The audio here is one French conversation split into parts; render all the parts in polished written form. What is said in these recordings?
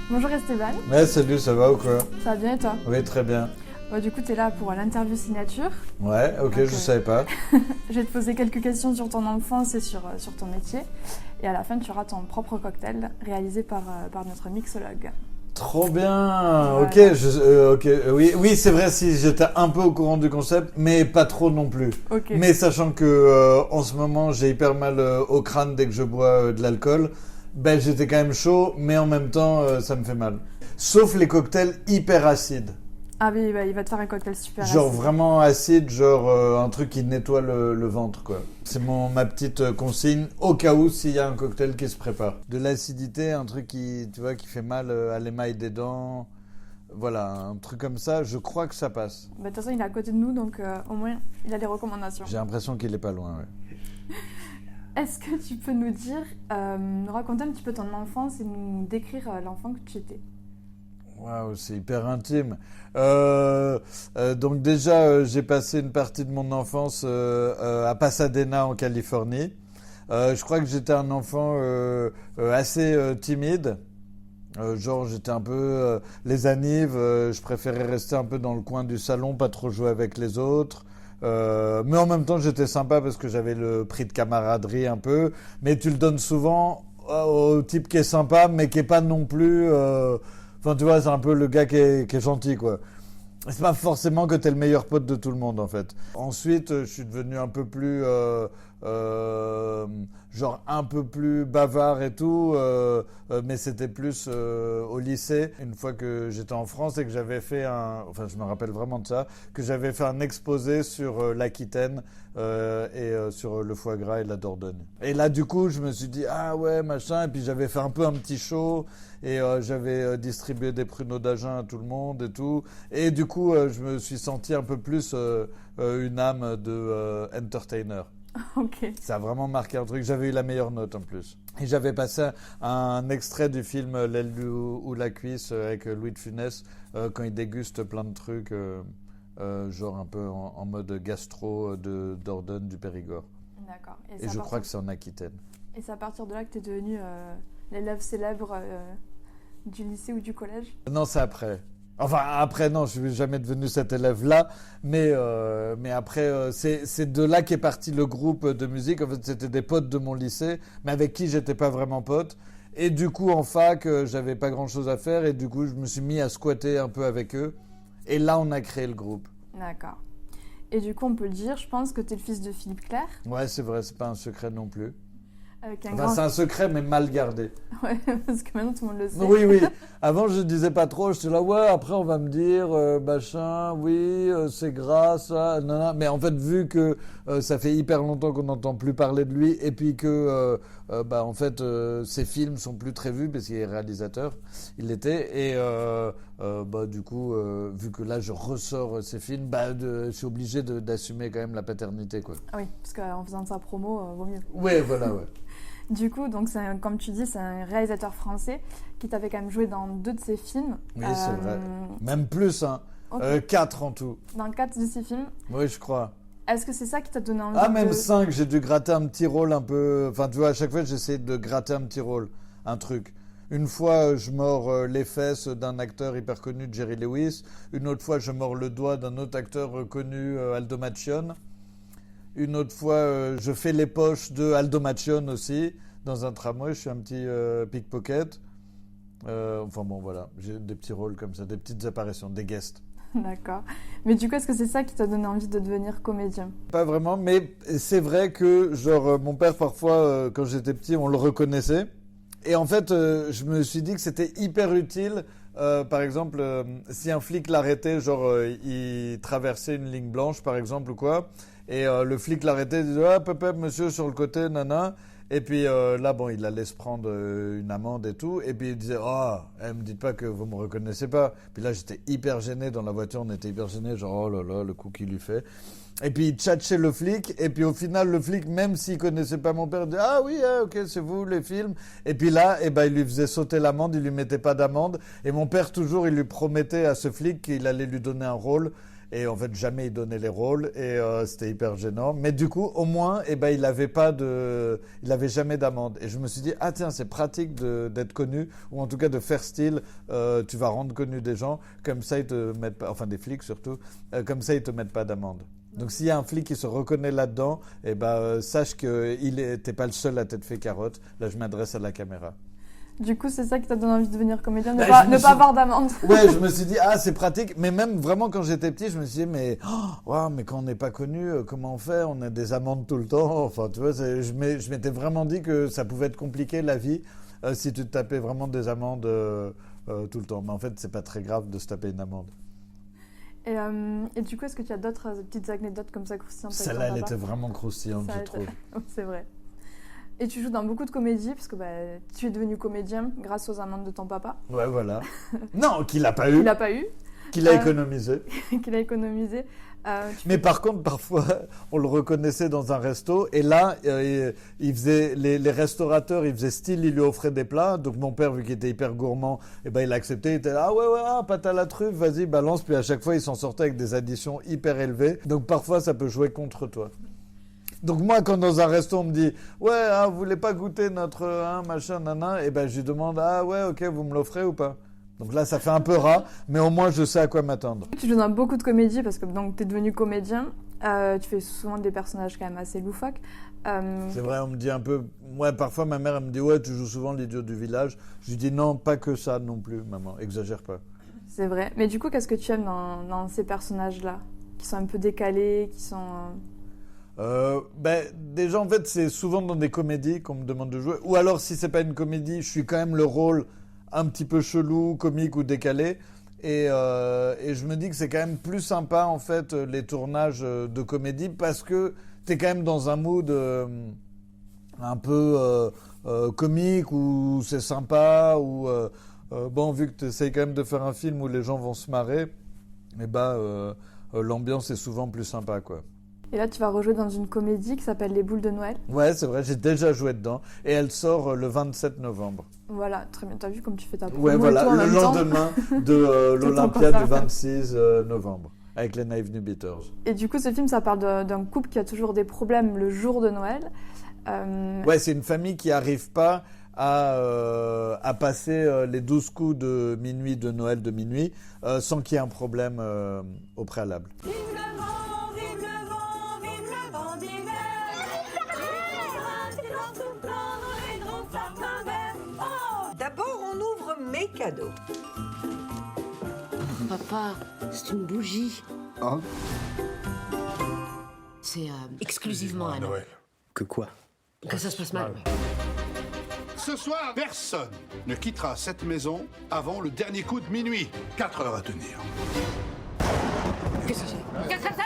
Bonjour Esteban, Ouais, salut, ça va ou quoi? ça va bien et toi? Oui, très bien. Du coup, tu es là pour l'interview signature. Ouais, ok, Donc, je savais pas. Je vais te poser quelques questions sur ton enfance et sur ton métier. Et à la fin, tu auras ton propre cocktail réalisé par notre mixologue. Trop bien. Voilà. Ok, oui, oui, c'est vrai si j'étais un peu au courant du concept, mais pas trop non plus. Ok. Mais sachant que en ce moment j'ai hyper mal au crâne dès que je bois de l'alcool, ben j'étais quand même chaud, mais en même temps ça me fait mal. Sauf les cocktails hyper acides. Ah oui, bah, il va te faire un cocktail super Genre acide. vraiment acide, genre un truc qui nettoie le ventre, quoi. C'est ma petite consigne au cas où s'il y a un cocktail qui se prépare. De l'acidité, un truc qui, tu vois, qui fait mal à l'émail des dents. Voilà, un truc comme ça, je crois que ça passe. Bah, de toute façon, il est à côté de nous, donc au moins, il a les recommandations. J'ai l'impression qu'il est pas loin, ouais. Est-ce que tu peux nous raconter un petit peu ton enfance et nous décrire l'enfant que tu étais? Waouh, c'est hyper intime. Donc déjà, j'ai passé une partie de mon enfance à Pasadena en Californie. Je crois que j'étais un enfant assez timide. Genre j'étais un peu les anives, je préférais rester un peu dans le coin du salon, pas trop jouer avec les autres. Mais en même temps j'étais sympa parce que j'avais le prix de camaraderie un peu. Mais tu le donnes souvent au type qui est sympa mais qui est pas non plus... Enfin tu vois c'est un peu le gars qui est gentil quoi. C'est pas forcément que t'es le meilleur pote de tout le monde en fait. Ensuite, je suis devenu un peu plus euh, genre un peu plus bavard et tout, mais c'était plus au lycée. Une fois que j'étais en France et que j'avais fait enfin je me rappelle vraiment de ça, que j'avais fait un exposé sur l'Aquitaine et sur le foie gras et la Dordogne. Et là du coup, je me suis dit ah ouais machin, et puis j'avais fait un peu un petit show. Et j'avais distribué des pruneaux d'Agen à tout le monde et tout. Et du coup, je me suis senti un peu plus une âme de entertainer. Ok. Ça a vraiment marqué un truc. J'avais eu la meilleure note en plus. Et j'avais passé un extrait du film L'aile ou la cuisse avec Louis de Funès quand il déguste plein de trucs, genre un peu en mode gastro de Dordogne du Périgord. D'accord. Et je crois que c'est en Aquitaine. Et c'est à partir de là que tu es devenu l'élève célèbre du lycée ou du collège? Non, c'est après. Enfin, après, non, je ne suis jamais devenu cet élève-là. Mais après, c'est de là qu'est parti le groupe de musique. En fait, c'était des potes de mon lycée, mais avec qui j'étais pas vraiment pote. Et du coup, en fac, j'avais pas grand-chose à faire. Et du coup, je me suis mis à squatter un peu avec eux. Et là, on a créé le groupe. D'accord. Et du coup, on peut le dire, je pense que tu es le fils de Philippe Clerc. Ouais, c'est vrai, c'est pas un secret non plus. Avec un Enfin, grand... c'est un secret, mais mal gardé. Ouais, parce que maintenant tout le monde le sait. Oui, oui. Avant, je disais pas trop. J'étais là, ouais, après, on va me dire, machin, oui, c'est gras, ça, non, non. Mais en fait, vu que ça fait hyper longtemps qu'on n'entend plus parler de lui, et puis que, bah, en fait, ses films sont plus très vus, parce qu'il est réalisateur, il l'était, et bah, du coup, vu que là, je ressors ses films, bah, je suis obligé d'assumer quand même la paternité, quoi. Ah oui, parce qu'en faisant de sa promo, vaut mieux. Ouais, voilà, ouais. Du coup, donc comme tu dis, c'est un réalisateur français qui t'avait quand même joué dans 2 de ses films. Oui, c'est vrai. Même plus, hein. Okay. 4 en tout. Dans 4 de ses films. Oui, je crois. Est-ce que c'est ça qui t'a donné envie Même 5, j'ai dû gratter un petit rôle un peu... Enfin, tu vois, à chaque fois, j'essaie de gratter un petit rôle, un truc. Une fois, je mords les fesses d'un acteur hyper connu, Jerry Lewis. Une autre fois, je mords le doigt d'un autre acteur connu, Aldo Macione. Une autre fois, je fais les poches de Aldo Macione aussi. Dans un tramway, je suis un petit pickpocket. Enfin bon, voilà. J'ai des petits rôles comme ça, des petites apparitions, des guests. D'accord. Mais du coup, est-ce que c'est ça qui t'a donné envie de devenir comédien? Pas vraiment, mais c'est vrai que, genre, mon père, parfois, quand j'étais petit, on le reconnaissait. Et en fait, je me suis dit que c'était hyper utile. Par exemple, si un flic l'arrêtait, genre, il traversait une ligne blanche, par exemple, ou quoi, et le flic l'arrêtait, il disait, ah, papa, monsieur, sur le côté, nana. Et puis là, bon, il allait se prendre une amende et tout. Et puis il disait, oh, me dites pas que vous me reconnaissez pas. Puis là, j'étais hyper gêné dans la voiture, on était hyper gêné, genre, oh là là, le coup qu'il lui fait. Et puis il tchatchait le flic. Et puis au final, le flic, même s'il connaissait pas mon père, il disait, ah oui, ok, c'est vous, les films. Et puis là, eh ben, il lui faisait sauter l'amende, il lui mettait pas d'amende. Et mon père, toujours, il lui promettait à ce flic qu'il allait lui donner un rôle. Et en fait, jamais il donnait les rôles et c'était hyper gênant. Mais du coup, au moins, il avait jamais d'amende. Et je me suis dit, ah tiens, c'est pratique d'être connu, ou en tout cas de faire style. Tu vas rendre connu des gens, comme ça ils te mettent pas, enfin des flics surtout, comme ça ils te mettent pas d'amende. Donc s'il y a un flic qui se reconnaît là-dedans, sache que t'es pas le seul à t'être fait carotte. Là, je m'adresse à la caméra. Du coup, c'est ça qui t'a donné envie de devenir comédien, ne Je pas avoir d'amende. Ouais, je me suis dit, ah, c'est pratique. Mais même vraiment, quand j'étais petit, je me suis dit, mais quand on n'est pas connu, comment on fait? On a des amendes tout le temps. Enfin, tu vois, je m'étais vraiment dit que ça pouvait être compliqué, la vie, si tu te tapais vraiment des amendes tout le temps. Mais en fait, c'est pas très grave de se taper une amende. Et du coup, est-ce que tu as d'autres petites anecdotes comme ça croustillantes? Celle-là, elle était vraiment croustillante, je trouve. C'est vrai. Et tu joues dans beaucoup de comédies, parce que tu es devenu comédien grâce aux amendes de ton papa. Ouais, voilà. Non, qu'il n'a pas eu. Qu'il n'a pas eu. Qu'il a économisé. Qu'il a économisé. Mais par contre, parfois, on le reconnaissait dans un resto. Et là, il faisait, les restaurateurs, ils faisaient style, ils lui offraient des plats. Donc mon père, vu qu'il était hyper gourmand, il acceptait. Il était là, ah ouais, pâte à la truffe, vas-y, balance. Puis à chaque fois, il s'en sortait avec des additions hyper élevées. Donc parfois, ça peut jouer contre toi. Donc moi, quand dans un resto, on me dit « Ouais, vous voulez pas goûter notre machin, nana ?» je lui demande « Ah ouais, ok, vous me l'offrez ou pas ?» Donc là, ça fait un peu rat, mais au moins, je sais à quoi m'attendre. Tu joues dans beaucoup de comédies parce que tu es devenu comédien. Tu fais souvent des personnages quand même assez loufoques. C'est vrai, on me dit un peu... Ouais, parfois, ma mère, elle me dit « Ouais, tu joues souvent l'idiot du village. » Je lui dis « Non, pas que ça non plus, maman, exagère pas. » C'est vrai. Mais du coup, qu'est-ce que tu aimes dans ces personnages-là, qui sont un peu décalés, qui sont... Déjà, en fait, c'est souvent dans des comédies qu'on me demande de jouer. Ou alors, si c'est pas une comédie, je suis quand même le rôle un petit peu chelou, comique ou décalé. Et je me dis que c'est quand même plus sympa, en fait, les tournages de comédie, parce que t'es quand même dans un mood un peu comique, où c'est sympa, ou vu que tu essayes quand même de faire un film où les gens vont se marrer, l'ambiance est souvent plus sympa, quoi. Et là, tu vas rejouer dans une comédie qui s'appelle Les Boules de Noël. Ouais, c'est vrai, j'ai déjà joué dedans. Et elle sort le 27 novembre. Voilà, très bien. T'as vu comme tu fais ta promo. Ouais, voilà, le lendemain de l'Olympia du 26 novembre, avec les Naive New Beaters. Et du coup, ce film, ça parle d'un couple qui a toujours des problèmes le jour de Noël. Ouais, c'est une famille qui n'arrive pas à passer les 12 coups de minuit, de Noël de minuit, sans qu'il y ait un problème au préalable. D'abord, on ouvre mes cadeaux. Papa, c'est une bougie. Hein? C'est exclusivement à Noël. Que quoi? Que ça se passe mal. Ce soir, personne ne quittera cette maison avant le dernier coup de minuit. 4 heures à tenir. Qu'est-ce que c'est? Qu'est-ce que c'est?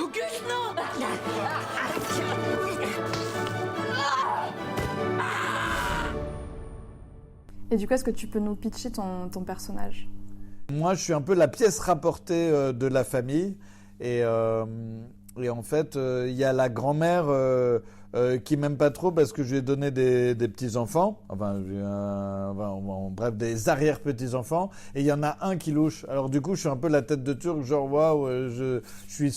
Auguste, non! Et du coup, est-ce que tu peux nous pitcher ton personnage? Moi, je suis un peu la pièce rapportée de la famille. Et en fait, il y a la grand-mère qui m'aime pas trop parce que je lui ai donné des petits-enfants. Bref, des arrière-petits-enfants. Et il y en a un qui louche. Alors du coup, je suis un peu la tête de turc, genre waouh, je suis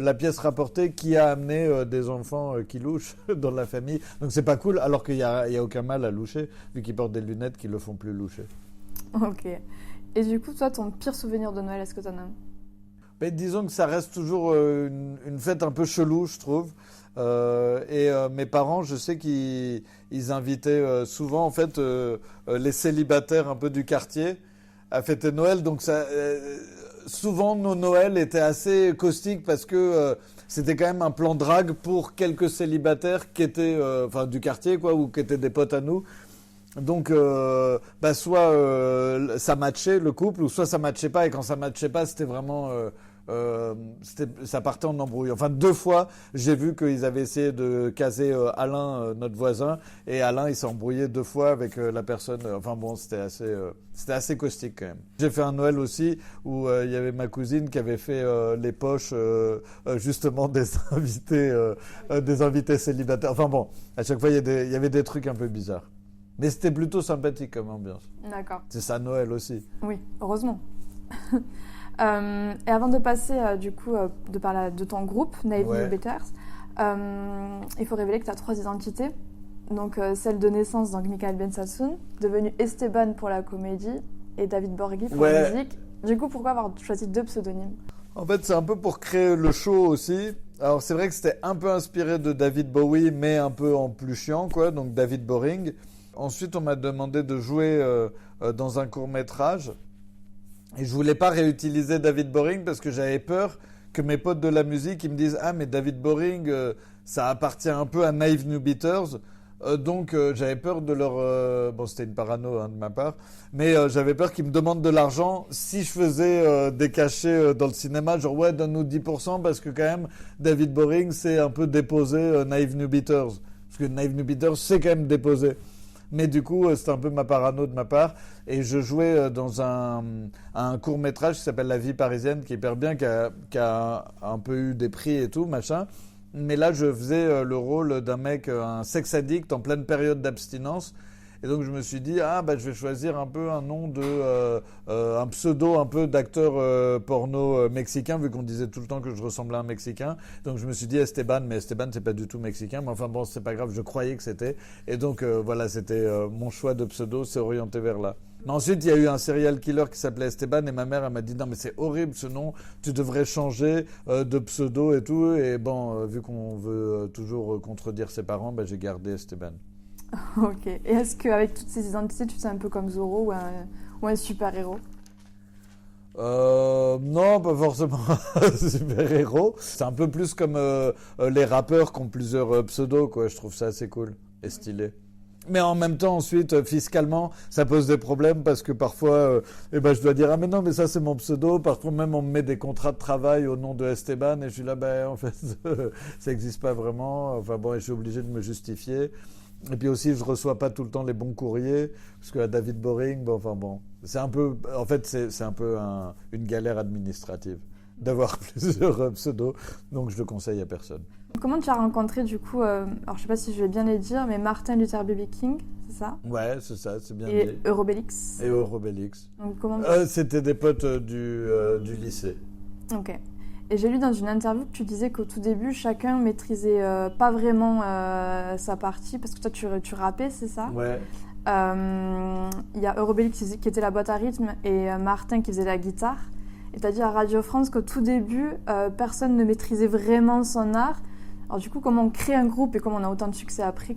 la pièce rapportée qui a amené des enfants qui louchent dans la famille. Donc c'est pas cool, alors qu'il y a aucun mal à loucher, vu qu'ils portent des lunettes qui le font plus loucher. Ok. Et du coup, toi, ton pire souvenir de Noël, est-ce que t'en as un? Disons que ça reste toujours une fête un peu chelou, je trouve. Mes parents, je sais qu'ils invitaient souvent en fait les célibataires un peu du quartier à fêter Noël. Donc souvent nos Noëls étaient assez caustiques parce que c'était quand même un plan drague pour quelques célibataires qui étaient du quartier quoi, ou qui étaient des potes à nous. Donc, soit ça matchait le couple, ou soit ça matchait pas. Et quand ça matchait pas, c'était vraiment, ça partait en embrouille. Enfin, 2 fois, j'ai vu qu'ils avaient essayé de caser Alain, notre voisin, et Alain, il s'est embrouillé 2 fois avec la personne. C'était assez caustique quand même. J'ai fait un Noël aussi où il y avait ma cousine qui avait fait les poches justement des invités célibataires. À chaque fois, il y avait des trucs un peu bizarres. Mais c'était plutôt sympathique comme ambiance. D'accord. C'est ça Noël aussi. Oui, heureusement. Et avant de passer du coup de parler de ton groupe, Naive New Betters, il faut révéler que tu as 3 identités. Donc celle de naissance, donc Michael Ben Sassoon, devenu Esteban pour la comédie et David Borghi pour la musique. Du coup, pourquoi avoir choisi 2 pseudonymes? En fait, c'est un peu pour créer le show aussi. Alors c'est vrai que c'était un peu inspiré de David Bowie, mais un peu en plus chiant, quoi. Donc David Boring. Ensuite, on m'a demandé de jouer dans un court-métrage. Et je voulais pas réutiliser David Boring parce que j'avais peur que mes potes de la musique ils me disent « Ah, mais David Boring, ça appartient un peu à Naive New Betters. » Donc j'avais peur de leur... Bon, c'était une parano de ma part. Mais j'avais peur qu'ils me demandent de l'argent si je faisais des cachets dans le cinéma. Genre, ouais, donne-nous 10% parce que quand même, David Boring, c'est un peu déposé Naive New Betters. Parce que Naive New Betters, c'est quand même déposé. Mais du coup, c'était un peu ma parano de ma part. Et je jouais dans un court-métrage qui s'appelle La vie parisienne, qui est hyper bien, qui a un peu eu des prix et tout, machin. Mais là, je faisais le rôle d'un mec, un sex addict en pleine période d'abstinence. Et donc, je me suis dit, je vais choisir un peu un nom un pseudo un peu d'acteur porno mexicain, vu qu'on disait tout le temps que je ressemblais à un Mexicain. Donc, je me suis dit Esteban, mais Esteban, c'est pas du tout mexicain. Mais enfin, bon, c'est pas grave, je croyais que c'était. Et donc, voilà, c'était mon choix de pseudo, c'est orienté vers là. Mais ensuite, il y a eu un serial killer qui s'appelait Esteban et ma mère, elle m'a dit « Non, mais c'est horrible ce nom, tu devrais changer de pseudo et tout. » Et bon, vu qu'on veut toujours contredire ses parents, j'ai gardé Esteban. Ok. Et est-ce qu'avec toutes ces identités, tu te sens un peu comme Zorro ou un super-héros? Non, pas forcément super-héros. C'est un peu plus comme les rappeurs qui ont plusieurs pseudos, quoi. Je trouve ça assez cool et stylé. Mais en même temps, ensuite, fiscalement, ça pose des problèmes parce que parfois, je dois dire « Ah mais non, mais ça c'est mon pseudo ». Parfois même, on me met des contrats de travail au nom de Esteban et je suis là « En fait, ça n'existe pas vraiment ». Enfin bon, et je suis obligé de me justifier. Et puis aussi, je reçois pas tout le temps les bons courriers parce que David Boring, c'est un peu, en fait, c'est un peu une galère administrative d'avoir plusieurs pseudos. Donc, je le conseille à personne. Comment tu as rencontré du coup, alors je sais pas si je vais bien les dire, mais Martin Luther B. King, c'est ça? Ouais, c'est ça, c'est bien dit. Et Eurobellix. Et Eurobellix. Donc comment... C'était des potes du lycée. Ok. Et j'ai lu dans une interview que tu disais qu'au tout début, chacun maîtrisait pas vraiment sa partie, parce que toi tu rappais, c'est ça? Ouais. Il y a Eurobellix qui était la boîte à rythme et Martin qui faisait la guitare. Et tu as dit à Radio France qu'au tout début, personne ne maîtrisait vraiment son art. Alors du coup, comment on crée un groupe et comment on a autant de succès après?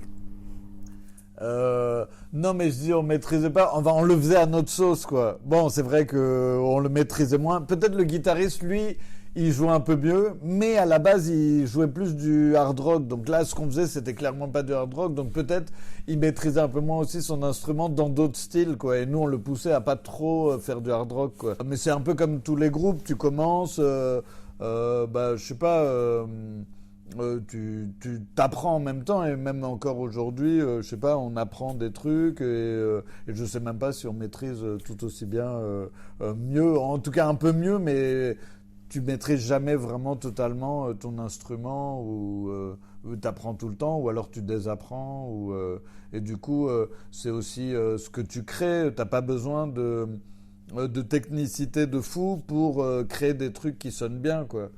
Non, mais je dis on maîtrisait pas. Enfin, on le faisait à notre sauce, quoi. Bon, c'est vrai que on le maîtrisait moins. Peut-être le guitariste, lui, il jouait un peu mieux, mais à la base, il jouait plus du hard rock. Donc là, ce qu'on faisait, c'était clairement pas du hard rock. Donc peut-être, il maîtrisait un peu moins aussi son instrument dans d'autres styles, quoi. Et nous, on le poussait à pas trop faire du hard rock, quoi. Mais c'est un peu comme tous les groupes. Tu commences, je sais pas. Tu t'apprends en même temps et même encore aujourd'hui, je sais pas, on apprend des trucs et je sais même pas si on maîtrise tout aussi bien, mieux, en tout cas un peu mieux, mais tu maîtrises jamais vraiment totalement ton instrument ou t'apprends tout le temps ou alors tu désapprends et du coup c'est aussi ce que tu crées. T'as pas besoin de technicité de fou pour créer des trucs qui sonnent bien, quoi.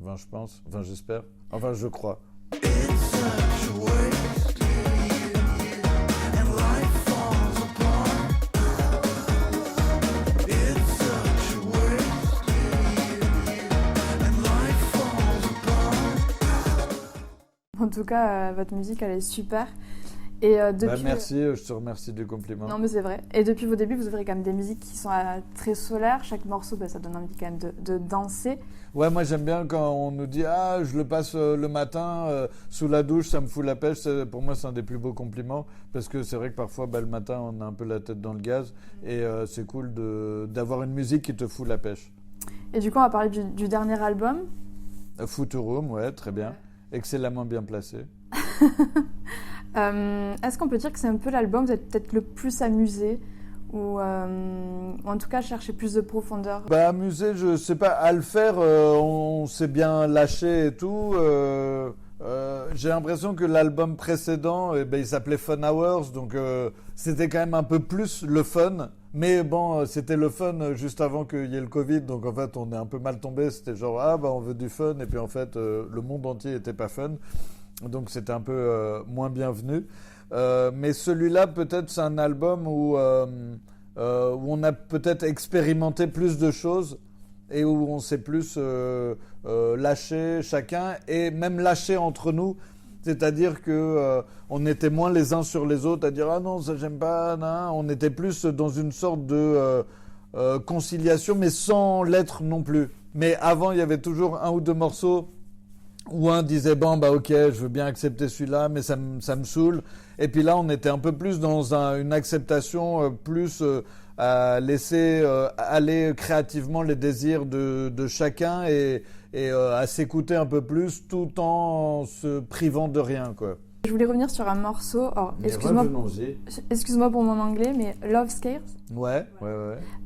Enfin, je pense. Enfin, j'espère. Enfin, je crois. En tout cas, votre musique, elle est super. Et depuis... merci, je te remercie du compliment. Non, mais c'est vrai. Et depuis vos débuts, vous avez quand même des musiques qui sont très solaires. Chaque morceau, ça donne envie quand même de danser. Ouais, moi j'aime bien quand on nous dit « Ah, je le passe le matin sous la douche, ça me fout la pêche ». Pour moi, c'est un des plus beaux compliments parce que c'est vrai que parfois, le matin, on a un peu la tête dans le gaz et c'est cool d'avoir une musique qui te fout la pêche. Et du coup, on va parler du dernier album. Futurum, ouais, très bien. Excellemment bien placé. Est-ce qu'on peut dire que c'est un peu l'album où vous êtes peut-être le plus amusé ou en tout cas chercher plus de profondeur? Amusé, je sais pas, à le faire, on s'est bien lâché et tout. J'ai l'impression que l'album précédent, il s'appelait Fun Hours, donc c'était quand même un peu plus le fun. Mais bon, c'était le fun juste avant qu'il y ait le Covid, donc en fait on est un peu mal tombé. C'était genre on veut du fun, et puis en fait le monde entier était pas fun, donc c'était un peu moins bienvenu. Mais celui-là, peut-être, c'est un album où on a peut-être expérimenté plus de choses et où on s'est plus lâché chacun, et même lâché entre nous. C'est-à-dire que on était moins les uns sur les autres à dire « Ah non, ça j'aime pas », non. On était plus dans une sorte de conciliation, mais sans l'être non plus. Mais avant, il y avait toujours un ou deux morceaux où un disait « Bon, ok, je veux bien accepter celui-là, mais ça me saoule ». Et puis là, on était un peu plus dans une acceptation, plus à laisser aller créativement les désirs de chacun, et à s'écouter un peu plus tout en se privant de rien, quoi. Je voulais revenir sur un morceau. Alors, excuse-moi pour mon anglais, mais Love Scares. Ouais.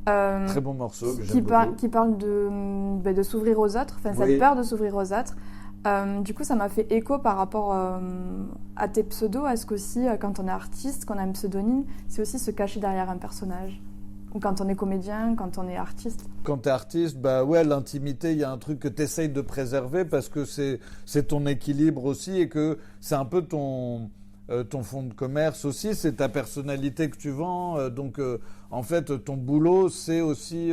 Très bon morceau que j'aime qui parle de s'ouvrir aux autres, enfin cette peur de s'ouvrir aux autres. Du coup, ça m'a fait écho par rapport à tes pseudos. Est-ce qu'aussi, quand on est artiste, qu'on a un pseudonyme, c'est aussi se cacher derrière un personnage? Ou quand on est comédien, quand on est artiste? Quand t'es artiste, l'intimité, il y a un truc que t'essayes de préserver parce que c'est ton équilibre aussi, et que c'est un peu ton fonds de commerce aussi, c'est ta personnalité que tu vends. Donc, en fait, ton boulot, c'est aussi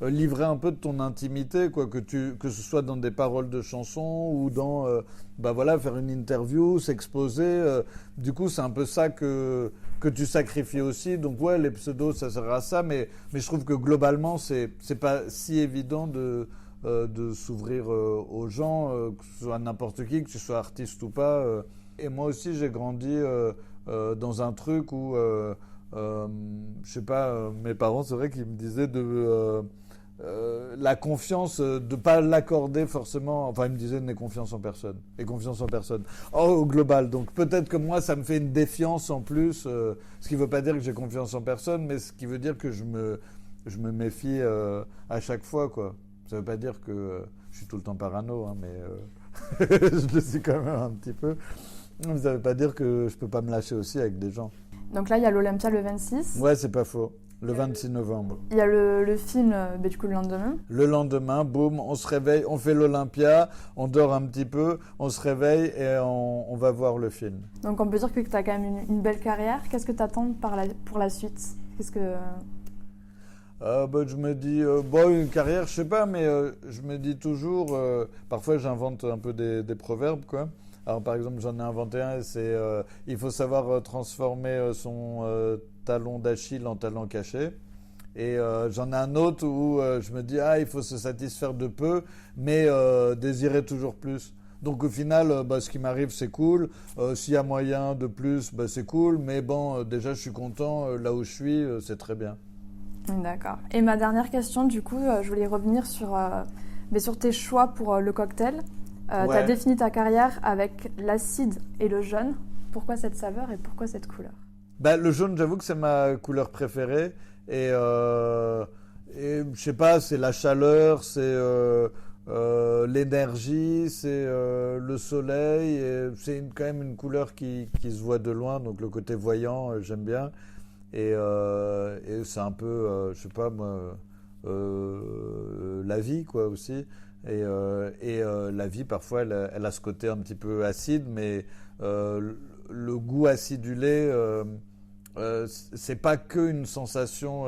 livrer un peu de ton intimité, quoi, que ce soit dans des paroles de chansons ou dans, faire une interview, s'exposer. Du coup, c'est un peu ça que tu sacrifies aussi. Donc, les pseudos, ça sert à ça. Mais je trouve que globalement, c'est pas si évident de s'ouvrir aux gens, que ce soit n'importe qui, que tu sois artiste ou pas. Et moi aussi, j'ai grandi dans un truc où, je sais pas, mes parents, c'est vrai qu'ils me disaient la confiance, de pas l'accorder forcément. Enfin, ils me disaient n'aie confiance en personne. Et confiance en personne. Au global. Donc peut-être que moi, ça me fait une défiance en plus. Ce qui veut pas dire que j'ai confiance en personne, mais ce qui veut dire que je me méfie à chaque fois, quoi. Ça veut pas dire que je suis tout le temps parano, hein, mais je le suis quand même un petit peu. Ça ne veut pas dire que je peux pas me lâcher aussi avec des gens. Donc là, il y a l'Olympia le 26. Ouais, c'est pas faux. Le 26 novembre. Il y a le film, du coup, le lendemain. Le lendemain, boum, on se réveille, on fait l'Olympia, on dort un petit peu, on se réveille et on va voir le film. Donc on peut dire que tu as quand même une belle carrière. Qu'est-ce que tu attends pour la suite? Qu'est-ce que... je me dis, une carrière, je sais pas, mais je me dis toujours, parfois j'invente un peu des proverbes, quoi. Alors par exemple, j'en ai inventé un, c'est il faut savoir transformer son talon d'Achille en talon caché. Et j'en ai un autre où je me dis, il faut se satisfaire de peu, mais désirer toujours plus. Donc au final, ce qui m'arrive, c'est cool. S'il y a moyen de plus, c'est cool. Mais bon, déjà, je suis content. Là où je suis, c'est très bien. D'accord. Et ma dernière question, du coup, je voulais revenir sur tes choix pour le cocktail. Tu as défini ta carrière avec l'acide et le jaune. Pourquoi cette saveur et pourquoi cette couleur? Le jaune, j'avoue que c'est ma couleur préférée. Et je sais pas, c'est la chaleur, c'est l'énergie, c'est le soleil. Et c'est quand même une couleur qui se voit de loin, donc le côté voyant, j'aime bien. Et c'est un peu, je sais pas moi, la vie, quoi, aussi. Et la vie, parfois, elle a ce côté un petit peu acide, mais le goût acidulé, c'est pas qu'une sensation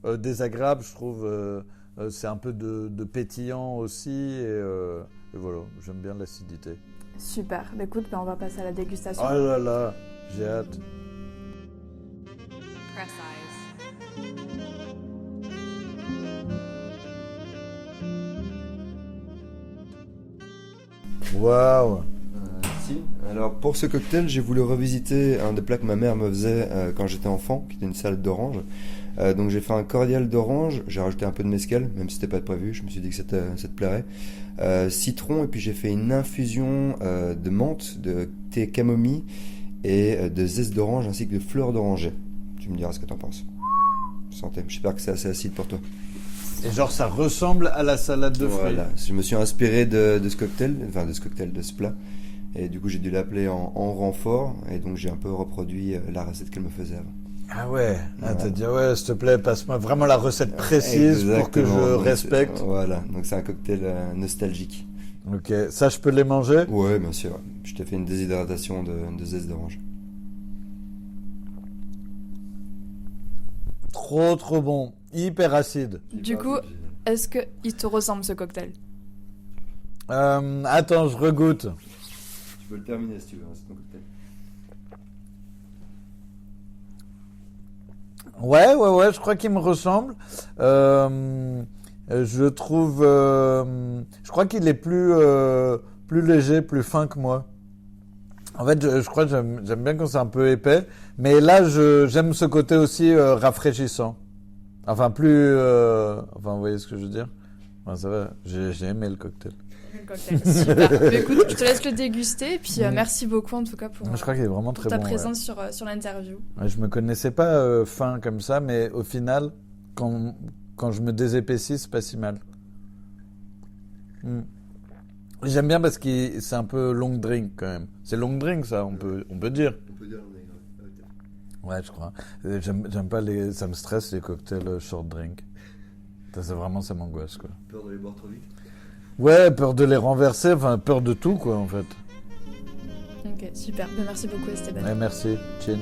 désagréable, je trouve. C'est un peu de pétillant aussi, et voilà, j'aime bien l'acidité. Super. Écoute, on va passer à la dégustation. Oh là là, j'ai hâte. Press eyes. Waouh. Si. Alors pour ce cocktail, j'ai voulu revisiter un des plats que ma mère me faisait quand j'étais enfant, qui était une salade d'orange. Donc j'ai fait un cordial d'orange, j'ai rajouté un peu de mescal, même si c'était pas prévu, je me suis dit que ça te plairait. Citron, et puis j'ai fait une infusion de menthe, de thé camomille et de zeste d'orange ainsi que de fleurs d'oranger. Tu me diras ce que t'en penses. Santé, j'espère que c'est assez acide pour toi. Et genre ça ressemble à la salade de fruits. Voilà, je me suis inspiré de ce cocktail, de ce plat. Et du coup, j'ai dû l'appeler en renfort. Et donc, j'ai un peu reproduit la recette qu'elle me faisait avant. Ah ouais, t'as dit ouais, s'il te plaît, passe-moi vraiment la recette précise pour que je Exactement. Donc, respecte. Voilà, donc c'est un cocktail nostalgique. Ok, ça je peux les manger? Ouais, bien sûr. Je t'ai fait une déshydratation de zeste d'orange. Trop bon, hyper acide. Du coup, est-ce qu'il te ressemble ce cocktail? Attends, je regoute. Tu peux le terminer si tu veux, c'est ton cocktail. Ouais, je crois qu'il me ressemble. Je trouve, je crois qu'il est plus léger, plus fin que moi. En fait, je crois que j'aime bien quand c'est un peu épais, mais là, j'aime ce côté aussi rafraîchissant. Enfin, enfin, vous voyez ce que je veux dire? Enfin, ça va, j'ai aimé le cocktail. Super. Écoute, je te laisse le déguster. Et puis, merci beaucoup en tout cas pour, Je crois qu'il est vraiment très ta bon. présence sur l'interview. Ouais, je me connaissais pas fin comme ça, mais au final, quand je me désépaissis, c'est pas si mal. J'aime bien parce que c'est un peu long drink quand même. C'est long drink ça, on peut dire. On peut dire Ouais, je crois. J'aime pas ça me stresse les cocktails short drink. Ça m'angoisse quoi. Peur de les boire trop vite. Ouais, peur de les renverser, enfin peur de tout quoi en fait. Ok, super. Merci beaucoup Esteban. Ouais, merci. Chin.